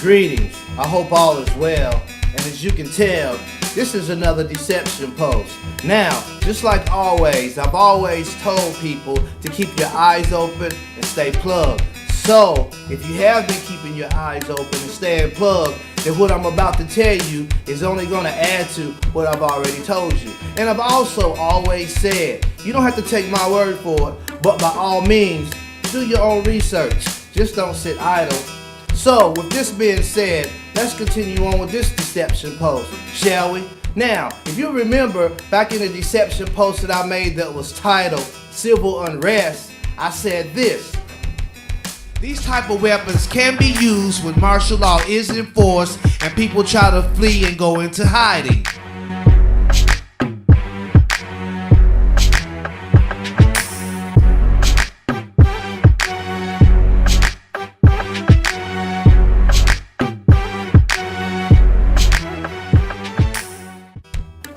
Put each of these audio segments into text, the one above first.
Greetings, I hope all is well, and as you can tell, this is another deception post. Now, just like always, I've always told people to keep your eyes open and stay plugged. So, if you have been keeping your eyes open and staying plugged, then what I'm about to tell you is only going to add to what I've already told you. And I've also always said, you don't have to take my word for it, but by all means, do your own research. Just don't sit idle. So, with this being said, let's continue on with this deception post, shall we? Now, if you remember back in the deception post that I made that was titled Civil Unrest, I said this: these type of weapons can be used when martial law is enforced and people try to flee and go into hiding.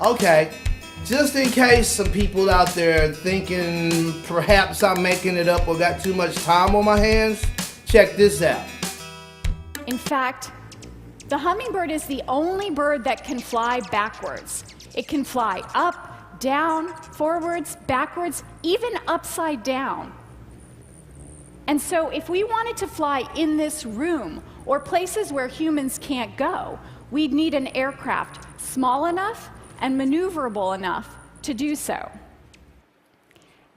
Okay, just in case some people out there thinking perhaps I'm making it up or got too much time on my hands, check this out. In fact, the hummingbird is the only bird that can fly backwards. It can fly up, down, forwards, backwards, even upside down. And so if we wanted to fly in this room or places where humans can't go, we'd need an aircraft small enough and maneuverable enough to do so.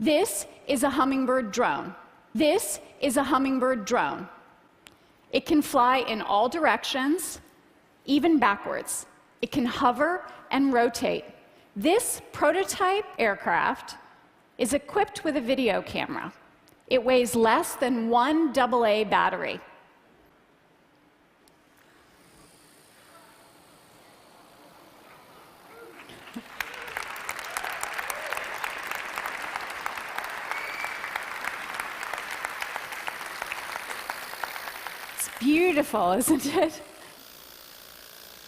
This is a hummingbird drone. This is a hummingbird drone. It can fly in all directions, even backwards. It can hover and rotate. This prototype aircraft is equipped with a video camera. It weighs less than one AA battery. Beautiful, isn't it?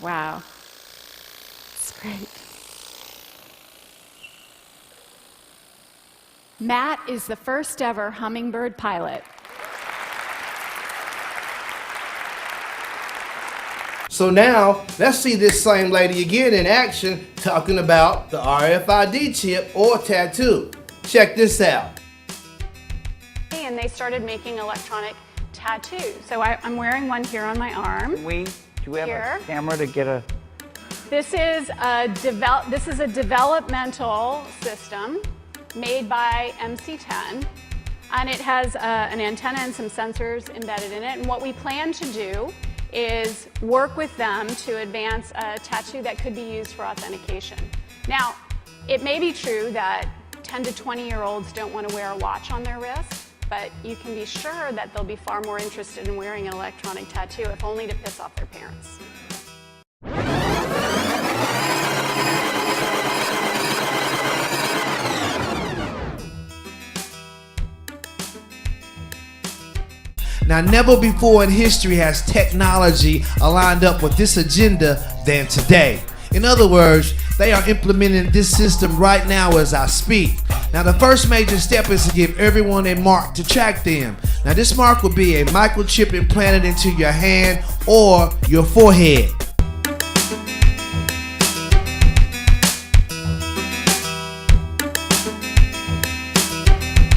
Wow. It's great. Matt is the first ever hummingbird pilot. So now, let's see this same lady again in action talking about the RFID chip or tattoo. Check this out. And they started making electronic tattoos. So I'm wearing one here on my arm. Do we have Here. a camera to get a... This is a developmental system made by MC10, and it has an antenna and some sensors embedded in it. And what we plan to do is work with them to advance a tattoo that could be used for authentication. Now, it may be true that 10 to 20-year-olds don't want to wear a watch on their wrist, but you can be sure that they'll be far more interested in wearing an electronic tattoo, if only to piss off their parents. Now, never before in history has technology aligned up with this agenda than today. In other words, they are implementing this system right now as I speak. Now, the first major step is to give everyone a mark to track them. Now, this mark will be a microchip implanted into your hand or your forehead.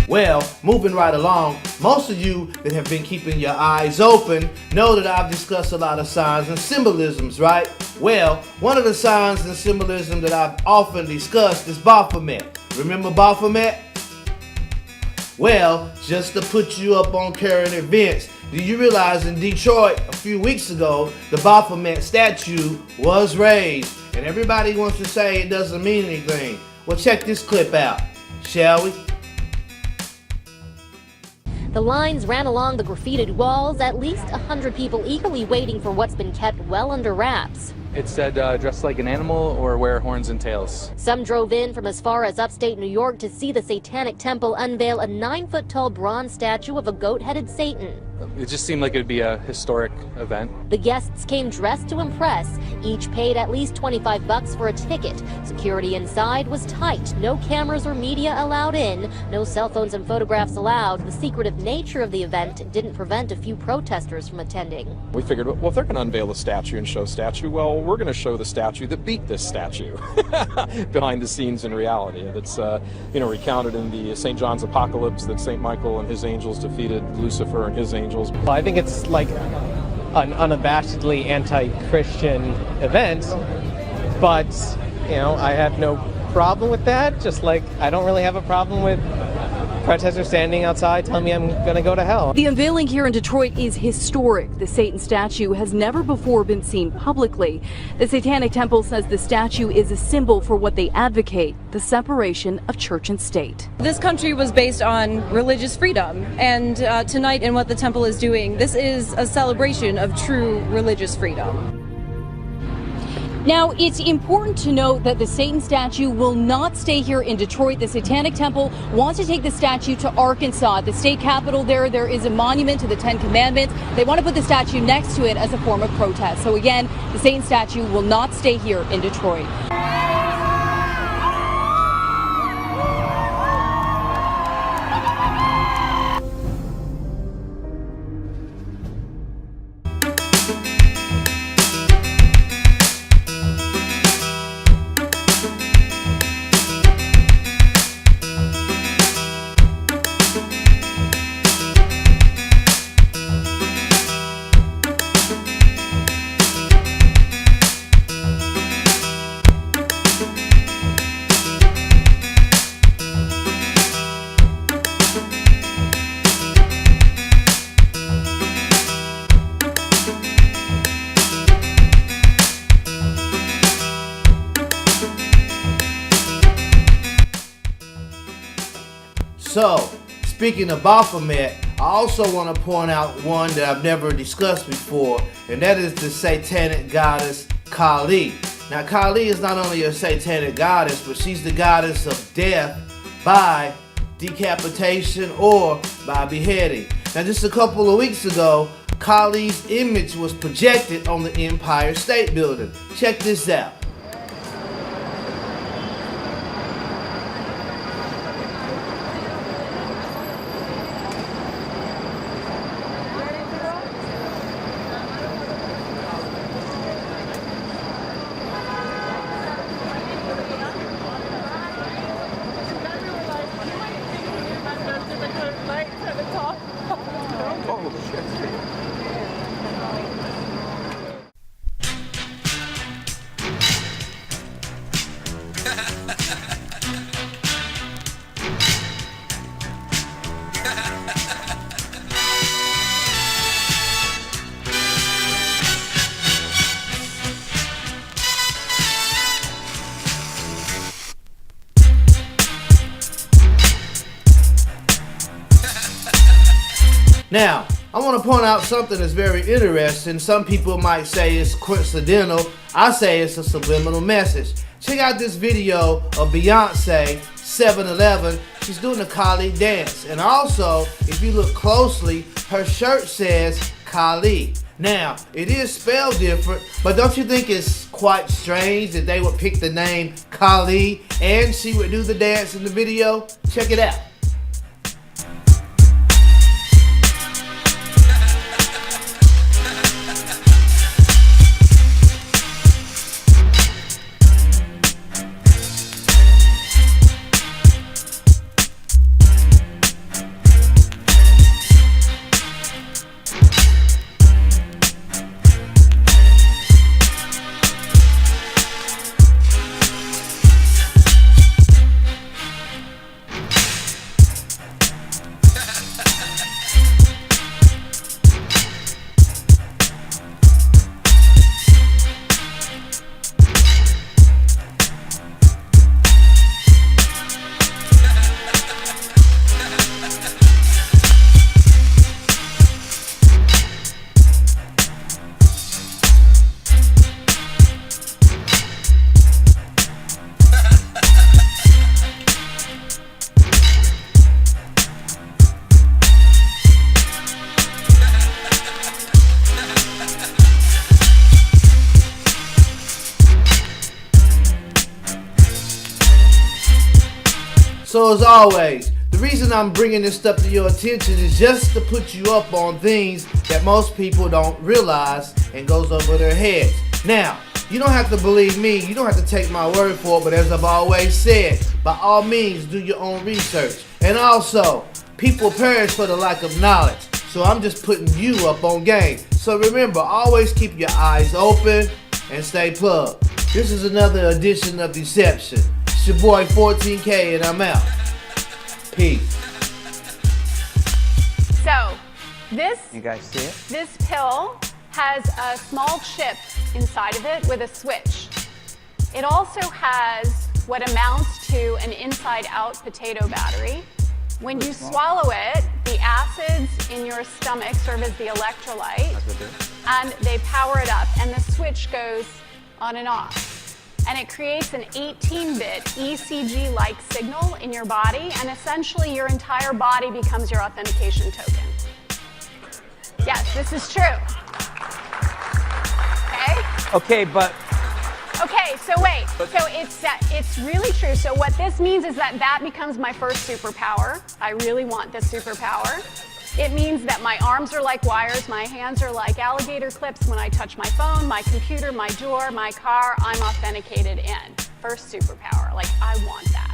Well, moving right along, most of you that have been keeping your eyes open know that I've discussed a lot of signs and symbolisms, right? Well, one of the signs and symbolism that I've often discussed is Baphomet. Remember Baphomet? Well, just to put you up on current events, do you realize in Detroit a few weeks ago, the Baphomet statue was raised, and everybody wants to say it doesn't mean anything. Well, check this clip out, shall we? The lines ran along the graffitied walls, at least 100 people eagerly waiting for what's been kept well under wraps. It said, dress like an animal or wear horns and tails. Some drove in from as far as upstate New York to see the Satanic Temple unveil a 9-foot-tall bronze statue of a goat-headed Satan. It just seemed like it would be a historic event. The guests came dressed to impress. Each paid at least $25 for a ticket. Security inside was tight. No cameras or media allowed in. No cell phones and photographs allowed. The secretive nature of the event didn't prevent a few protesters from attending. We figured, well, if they're going to unveil a statue and show a statue, well, we're going to show the statue that beat this statue behind the scenes in reality. That's, recounted in the St. John's Apocalypse that St. Michael and his angels defeated Lucifer and his angels. Well, I think it's like an unabashedly anti-Christian event, but, I have no problem with that, just like I don't really have a problem with protesters standing outside telling me I'm going to go to hell. The unveiling here in Detroit is historic. The Satan statue has never before been seen publicly. The Satanic Temple says the statue is a symbol for what they advocate, the separation of church and state. This country was based on religious freedom, and tonight in what the temple is doing, this is a celebration of true religious freedom. Now, it's important to note that the Satan statue will not stay here in Detroit. The Satanic Temple wants to take the statue to Arkansas, the state capital there. There is a monument to the Ten Commandments. They want to put the statue next to it as a form of protest. So again, the Satan statue will not stay here in Detroit. So, speaking of Baphomet, I also want to point out one that I've never discussed before, and that is the satanic goddess Kali. Now, Kali is not only a satanic goddess, but she's the goddess of death by decapitation or by beheading. Now, just a couple of weeks ago, Kali's image was projected on the Empire State Building. Check this out. Now, I want to point out something that's very interesting. Some people might say it's coincidental. I say it's a subliminal message. Check out this video of Beyonce, 7-Eleven. She's doing the Kali dance. And also, if you look closely, her shirt says Kali. Now, it is spelled different, but don't you think it's quite strange that they would pick the name Kali and she would do the dance in the video? Check it out. So as always, the reason I'm bringing this stuff to your attention is just to put you up on things that most people don't realize and goes over their heads. Now, you don't have to believe me, you don't have to take my word for it, but as I've always said, by all means, do your own research. And also, people perish for the lack of knowledge. So I'm just putting you up on game. So remember, always keep your eyes open and stay plugged. This is another edition of Deception. It's your boy 14K and I'm out. Peace. So, this You guys see it? This pill has a small chip inside of it with a switch. It also has what amounts to an inside-out potato battery. When you swallow it, the acids in your stomach serve as the electrolyte, and they power it up, and the switch goes on and off. And it creates an 18-bit ECG-like signal in your body, and essentially your entire body becomes your authentication token. Yes, this is true. Okay, but Okay, so wait. So it's really true. So what this means is that becomes my first superpower. I really want this superpower. It means that my arms are like wires, my hands are like alligator clips. When I touch my phone, my computer, my door, my car, I'm authenticated in. First superpower. Like, I want that.